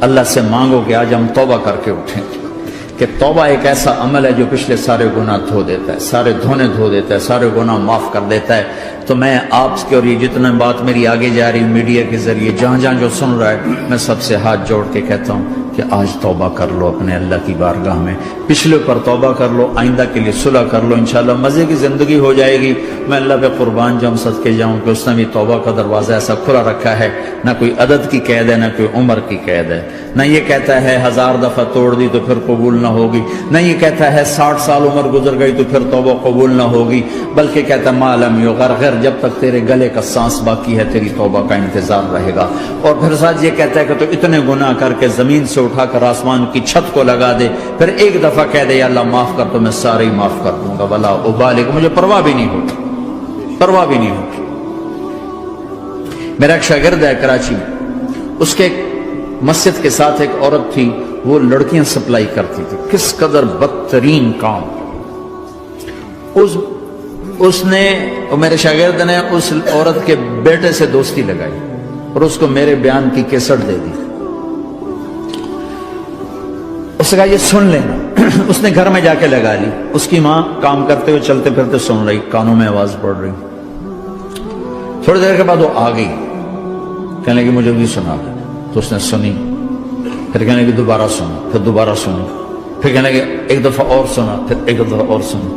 اللہ سے مانگو کہ آج ہم توبہ کر کے اٹھیں، کہ توبہ ایک ایسا عمل ہے جو پچھلے سارے گناہ دھو دیتا ہے، سارے دھونے دھو دیتا ہے، سارے گناہ معاف کر دیتا ہے۔ تو میں آپ کے اور یہ جتنا بات میری آگے جا رہی میڈیا کے ذریعے جہاں جہاں جو سن رہا ہے، میں سب سے ہاتھ جوڑ کے کہتا ہوں کہ آج توبہ کر لو اپنے اللہ کی بارگاہ میں، پچھلے پر توبہ کر لو، آئندہ کے لیے صلح کر لو، انشاءاللہ مزے کی زندگی ہو جائے گی۔ میں اللہ پہ قربان جاؤں، صدقے جاؤں کہ اس نے بھی توبہ کا دروازہ ایسا کھلا رکھا ہے، نہ کوئی عدد کی قید ہے، نہ کوئی عمر کی قید ہے، نہ یہ کہتا ہے 1000 دفعہ توڑ دی تو پھر قبول نہ ہوگی، نہ یہ کہتا ہے 60 سال عمر گزر گئی تو پھر توبہ قبول نہ ہوگی، بلکہ کہتا ہے ما لم یغرغر، جب تک تیرے گلے کا سانس باقی ہے تیری توبہ کا انتظار رہے گا۔ اور پھر ساتھ یہ کہتا ہے کہ تو اتنے گناہ کر کے زمین سے اٹھا کر آسمان کی چھت کو لگا دے، پھر ایک دفعہ کہہ دے یا اللہ معاف کر تو میں سارے ہی معاف کر دوں گا، ولا ابالغ، مجھے پرواہ بھی نہیں ہوتی، پرواہ بھی نہیں ہوتی۔ میرا ایک شاگرد ہے کراچی میں، اس کے مسجد کے ساتھ ایک عورت تھی، وہ لڑکیاں سپلائی کرتی تھی، کس قدر بدترین کام۔ اس نے، میرے شاگرد نے اس عورت کے بیٹے سے دوستی لگائی اور اس کو میرے بیان کی کیسٹ دے دی۔ اس نے کہا یہ سن لینا۔ اس نے گھر میں جا کے لگا لی، اس کی ماں کام کرتے ہوئے چلتے پھرتے سن رہی، کانوں میں آواز پڑ رہی۔ تھوڑی دیر کے بعد وہ آ گئی، کہنے لگی مجھے بھی سنا دے، تو اس نے سنی، پھر کہنے لگی دوبارہ سنا، پھر دوبارہ سنی، پھر کہنے لگی ایک دفعہ اور سنا، پھر ایک دفعہ اور سنی۔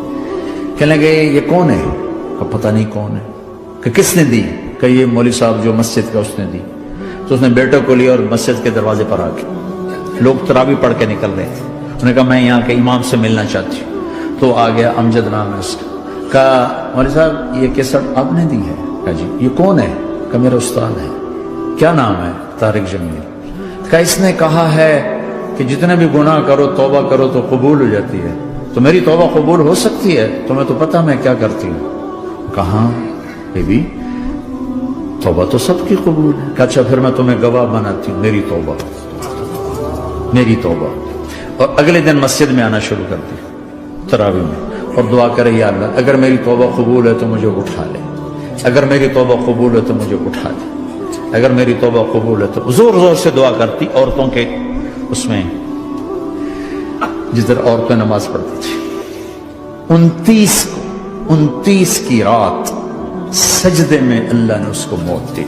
کہنے لگے یہ کون ہے؟ کہ پتہ نہیں کون ہے۔ کہ کس نے دی؟ کہ یہ مولوی صاحب جو مسجد کا اس نے دی۔ تو اس نے بیٹے کو لیا اور مسجد کے دروازے پر آ کے، لوگ تراویح پڑھ کے نکل رہے تھے، انہوں نے کہا میں یہاں کے امام سے ملنا چاہتی ہوں۔ تو آ گیا، امجد نام ہے اس کا۔ کہا مولوی صاحب یہ کیسٹ آپ نے دی ہے؟ کہا جی۔ یہ کون ہے؟ کہ میرا استاد ہے۔ کیا نام ہے؟ طارق جمیل۔ کہا اس نے کہا ہے کہ جتنے بھی گناہ کرو توبہ کرو تو قبول ہو جاتی ہے، تو میری توبہ قبول ہو سکتی ہے؟ تمہیں تو پتہ میں کیا کرتی ہوں۔ کہاں بی بی توبہ تو سب کی قبول ہے۔ کہ اچھا پھر میں تمہیں گواہ بناتی ہوں، میری توبہ، میری توبہ۔ اور اگلے دن مسجد میں آنا شروع کر دی تراویح میں، اور دعا کرے یا اللہ اگر میری توبہ قبول ہے تو مجھے اٹھا لے، اگر میری توبہ قبول ہے تو مجھے اٹھا لے، اگر میری توبہ قبول ہے تو زور زور سے دعا کرتی۔ عورتوں کے اس میں جس طرح عورتیں نماز پڑھتی تھی، 29 کی رات سجدے میں اللہ نے اس کو موت دی۔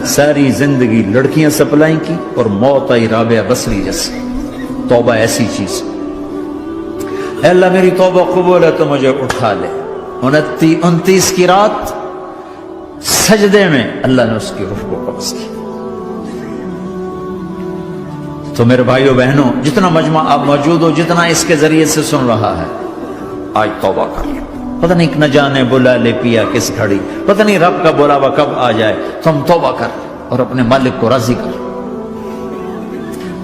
ساری زندگی لڑکیاں سپلائی کی اور موت آئی رابعہ بصری جیسے۔ توبہ ایسی چیز، اے اللہ میری توبہ قبول ہے تو مجھے اٹھا لے۔ 29 کی رات سجدے میں اللہ نے اس کی روح کو قبض کی۔ تو میرے بھائیو بہنوں، جتنا مجمع آپ موجود ہو، جتنا اس کے ذریعے سے سن رہا ہے، آج توبہ کر لیں۔ پتہ نہیں نہ جانے بلا لے پیا کس گھڑی، پتہ نہیں رب کا بلاوا کب آ جائے، تو ہم توبہ کر اور اپنے مالک کو راضی کر۔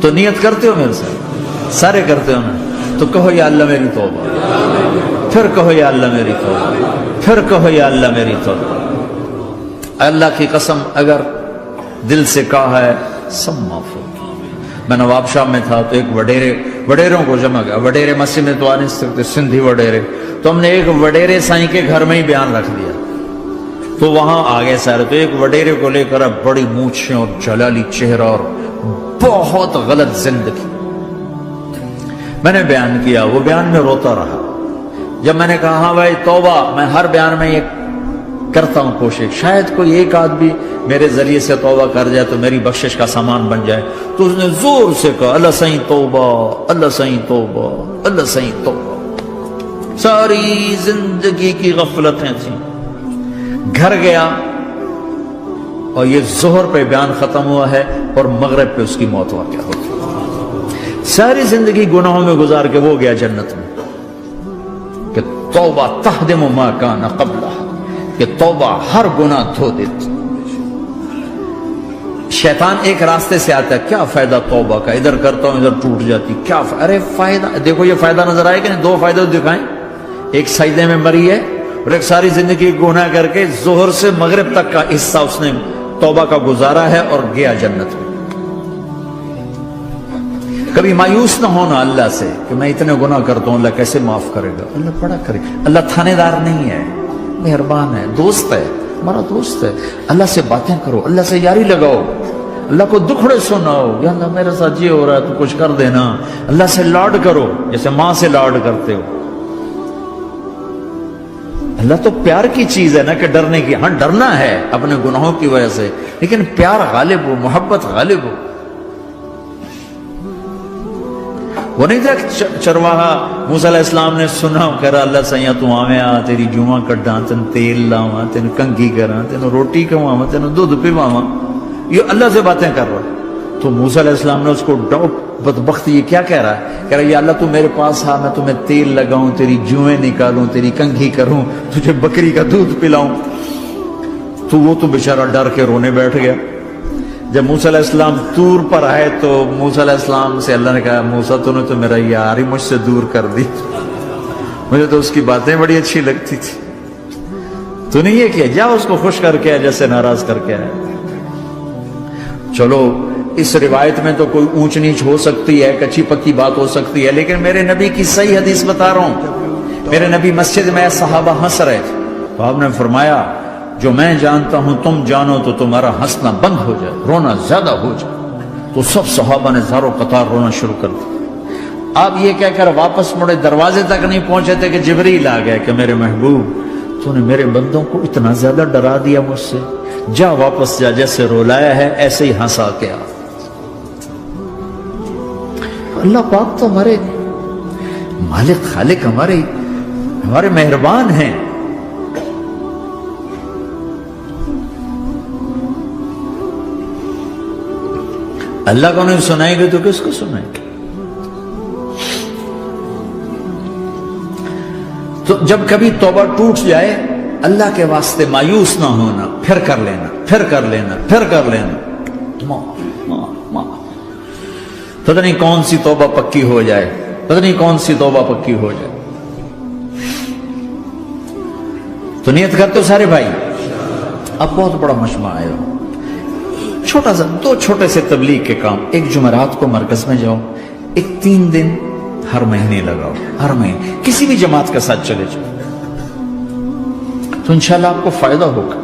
تو نیت کرتے ہو میرے ساتھ؟ سارے کرتے ہو نا؟ تو کہو یا اللہ میری توبہ، پھر کہو یا اللہ میری توبہ، پھر کہو یا اللہ میری توبہ۔ اللہ کی قسم اگر دل سے کہا ہے سب معاف ہو۔ میں نواب شاہ میں تھا تو ایک وڈیروں کو جمع کیا، وڈیرے مسجد میں تو آ نہیں سکتے، سندھی وڈیرے، تو ہم نے ایک وڈیرے سائیں کے گھر میں ہی بیان رکھ دیا، تو وہاں آگے سارے، تو ایک وڈیرے کو لے کر بڑی مونچھیں اور جلالی چہرہ اور بہت غلط زندگی، میں نے بیان کیا، وہ بیان میں روتا رہا۔ جب میں نے کہا ہاں بھائی توبہ، میں ہر بیان میں یہ کرتا ہوں کوشش، شاید کوئی ایک آدمی میرے ذریعے سے توبہ کر جائے تو میری بخشش کا سامان بن جائے، تو اس نے زور سے کہا اللہ سائیں توبہ، اللہ سائیں توبہ، اللہ سائیں توبہ۔ ساری زندگی کی غفلتیں تھیں۔ گھر گیا اور یہ ظہر پہ بیان ختم ہوا ہے اور مغرب پہ اس کی موت واقع ہوتی۔ ساری زندگی گناہوں میں گزار کے وہ گیا جنت میں، کہ توبہ تہدم ما کان قبلہ، کہ توبہ ہر گناہ دھو دیتی۔ شیطان ایک راستے سے آتا ہے، کیا فائدہ توبہ کا، ادھر کرتا ہوں ادھر ٹوٹ جاتی، کیا ارے فائدہ، دیکھو یہ فائدہ نظر آئے کہ نہیں؟ 2 فائدے دکھائیں، ایک سجدے میں مری ہے اور ایک ساری زندگی گناہ کر کے ظہر سے مغرب تک کا حصہ اس نے توبہ کا گزارا ہے اور گیا جنت میں۔ کبھی مایوس نہ ہونا اللہ سے کہ میں اتنے گناہ کرتا ہوں، اللہ کیسے معاف کرے گا، اللہ بڑا کرے گا۔ اللہ تھانے دار نہیں ہے، مہربان ہے، دوست ہے، ہمارا دوست ہے۔ اللہ سے باتیں کرو، اللہ سے یاری لگاؤ، اللہ کو دکھڑے سناؤ، یا اللہ میرے ساتھ یہ ہو رہا ہے تو کچھ کر دینا، اللہ سے لاڈ کرو جیسے ماں سے لاڈ کرتے ہو۔ اللہ تو پیار کی چیز ہے نا کہ ڈرنے کی، ہاں ڈرنا ہے اپنے گناہوں کی وجہ سے، لیکن پیار غالب ہو، محبت غالب ہو۔ وہ نہیں تھا چرواہا موسیٰ علیہ السلام نے سنا، کہہ رہا اللہ سیاں تو آویں آ تیری جوہاں کڈاں، تین تیل لاواں، تین کنگھی کراں، تین روٹی کھواواں، تین دودھ پواواں، یہ اللہ سے باتیں کر رہا۔ تو موسیٰ علیہ السلام نے اس کو ڈاؤٹ، بدبخت یہ کیا کہہ رہا ہے؟ کہہ رہا یا اللہ تو میرے پاس آ، میں تمہیں تیل لگاؤں، تیری جوئیں نکالوں، تیری کنگھی کروں، تجھے بکری کا دودھ پلاؤں۔ تو وہ تو بیچارہ ڈر کے رونے بیٹھ گیا۔ جب موسیٰ علیہ السلام طور پر آئے تو موسیٰ علیہ السلام سے اللہ نے کہا موسیٰ تو نے تو میرا یار ہی مجھ سے دور کر دی، مجھے تو اس کی باتیں بڑی اچھی لگتی تھی، تو نے یہ کیا، جا اس کو خوش کر کے جیسے ناراض کر کے آئے۔ چلو اس روایت میں تو کوئی اونچ نیچ ہو سکتی ہے، کچی پکی بات ہو سکتی ہے، لیکن میرے نبی کی صحیح حدیث بتا رہا ہوں۔ میرے نبی مسجد میں صحابہ ہنس رہے تھے تو آپ نے فرمایا جو میں جانتا ہوں تم جانو تو تمہارا ہنسنا بند ہو جائے، رونا زیادہ ہو جائے۔ تو سب صحابہ نے زاروں قطار رونا شروع کر دیا۔ آپ یہ کہہ کر واپس مڑے، دروازے تک نہیں پہنچے تھے کہ جبریل آ گئے کہ میرے محبوب تو نے میرے بندوں کو اتنا زیادہ ڈرا دیا مجھ سے، جا واپس جا، جیسے رولایا ہے ایسے ہی ہنسا کے آ۔ اللہ پاک تو ہمارے مالک خالق، ہمارے مہربان ہیں۔ اللہ کو نہیں سنائیں گے تو کس کو سنائیں گے؟ تو جب کبھی توبہ ٹوٹ جائے اللہ کے واسطے مایوس نہ ہونا، پھر کر لینا، پھر کر لینا، پھر کر لینا، پتہ نہیں کون سی توبہ پکی ہو جائے، پتہ نہیں کون سی توبہ پکی ہو جائے۔ تو نیت کرتے ہو سارے بھائی؟ اب بہت بڑا مجمع آئے ہو، چھوٹا سا دو چھوٹے سے تبلیغ کے کام۔ ایک جمعرات کو مرکز میں جاؤ، ایک 3 دن ہر مہینے لگاؤ، ہر مہینے کسی بھی جماعت کے ساتھ چلے جاؤ تو انشاءاللہ آپ کو فائدہ ہوگا۔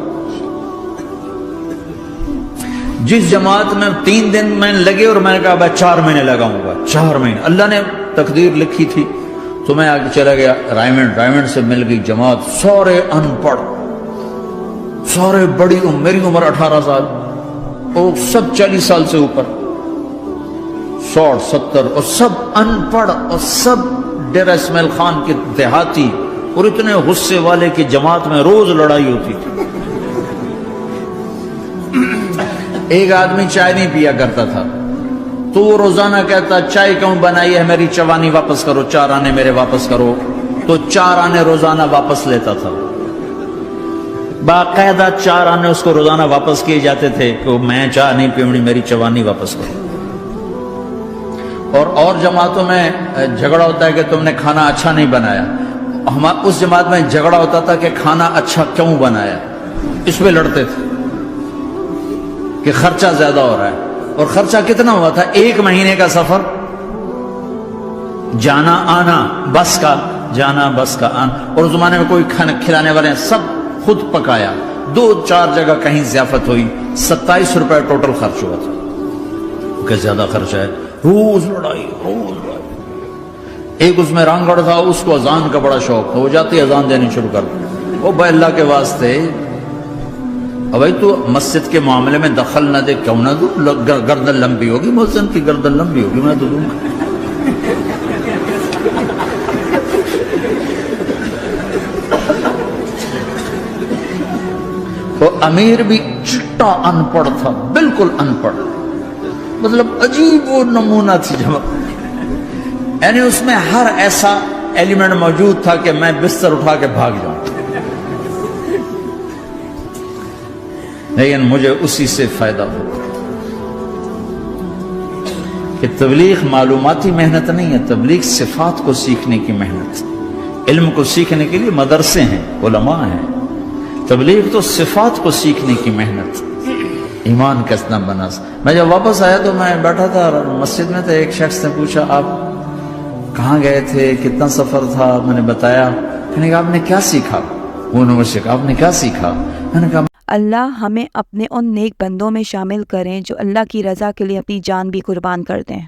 جس جماعت میں 3 دن میں لگے اور میں نے کہا 4 مہینے لگاؤں گا، 4 مہینے اللہ نے تقدیر لکھی تھی، تو میں آگے چلا گیا رائمنڈ سے مل گئی جماعت، سارے ان پڑھ، سارے بڑی عمر، میری عمر 18 سال اور سب 40 سال سے اوپر، 60 70 اور سب ان پڑھ اور سب ڈیرہ اسماعیل خان کے دیہاتی، اور اتنے غصے والے کہ جماعت میں روز لڑائی ہوتی تھی۔ ایک آدمی چائے نہیں پیا کرتا تھا تو وہ روزانہ کہتا چائے کیوں بنائی ہے، میری چوانی واپس کرو، 4 آنے میرے واپس کرو، تو 4 آنے روزانہ واپس لیتا تھا، باقاعدہ 4 آنے اس کو روزانہ واپس کیے جاتے تھے کہ میں چائے نہیں پیونی، میری چوانی واپس کرو۔ اور جماعتوں میں جھگڑا ہوتا ہے کہ تم نے کھانا اچھا نہیں بنایا، اس جماعت میں جھگڑا ہوتا تھا کہ کھانا اچھا کیوں بنایا، اس پہ لڑتے تھے کہ خرچہ زیادہ ہو رہا ہے۔ اور خرچہ کتنا ہوا تھا؟ 1 مہینے کا سفر، جانا آنا، بس کا جانا بس کا آنا، اور اس زمانے میں کوئی کھانا کھلانے والے ہیں، سب خود پکایا، 2-4 جگہ کہیں ضیافت ہوئی، 27 روپے ٹوٹل خرچ ہوا تھا کہ زیادہ خرچ ہے، روز لڑائی، روز لڑائی۔ ایک اس میں رانگڑ تھا، اس کو اذان کا بڑا شوق تھا، وہ جاتی اذان دینی شروع کر دی، وہ بھائی اللہ کے واسطے اب بھائی تو مسجد کے معاملے میں دخل نہ دے، کیوں نہ دوں، گردن لمبی ہوگی، مؤذن کی گردن لمبی ہوگی، میں تو دوں گا۔ تو امیر بھی چٹا ان پڑھ تھا، بالکل ان پڑھ، مطلب عجیب و نمونہ تھی جماعت، یعنی اس میں ہر ایسا ایلیمنٹ موجود تھا کہ میں بستر اٹھا کے بھاگ جاؤں، لیکن مجھے اسی سے فائدہ ہو کہ تبلیغ معلوماتی محنت نہیں ہے، تبلیغ صفات کو سیکھنے کی محنت، علم کو سیکھنے کے لیے مدرسے ہیں، علماء ہیں، تبلیغ تو صفات کو سیکھنے کی محنت، ایمان کیسا بنا۔ میں جب واپس آیا تو میں بیٹھا تھا مسجد میں، تو ایک شخص نے پوچھا آپ کہاں گئے تھے، کتنا سفر تھا، میں نے بتایا، میں نے کہا آپ نے کیا سیکھا، انہوں نے مجھ سے کہا آپ نے کیا سیکھا، میں نے کہا اللہ ہمیں اپنے ان نیک بندوں میں شامل کریں جو اللہ کی رضا کے لیے اپنی جان بھی قربان کر دیں۔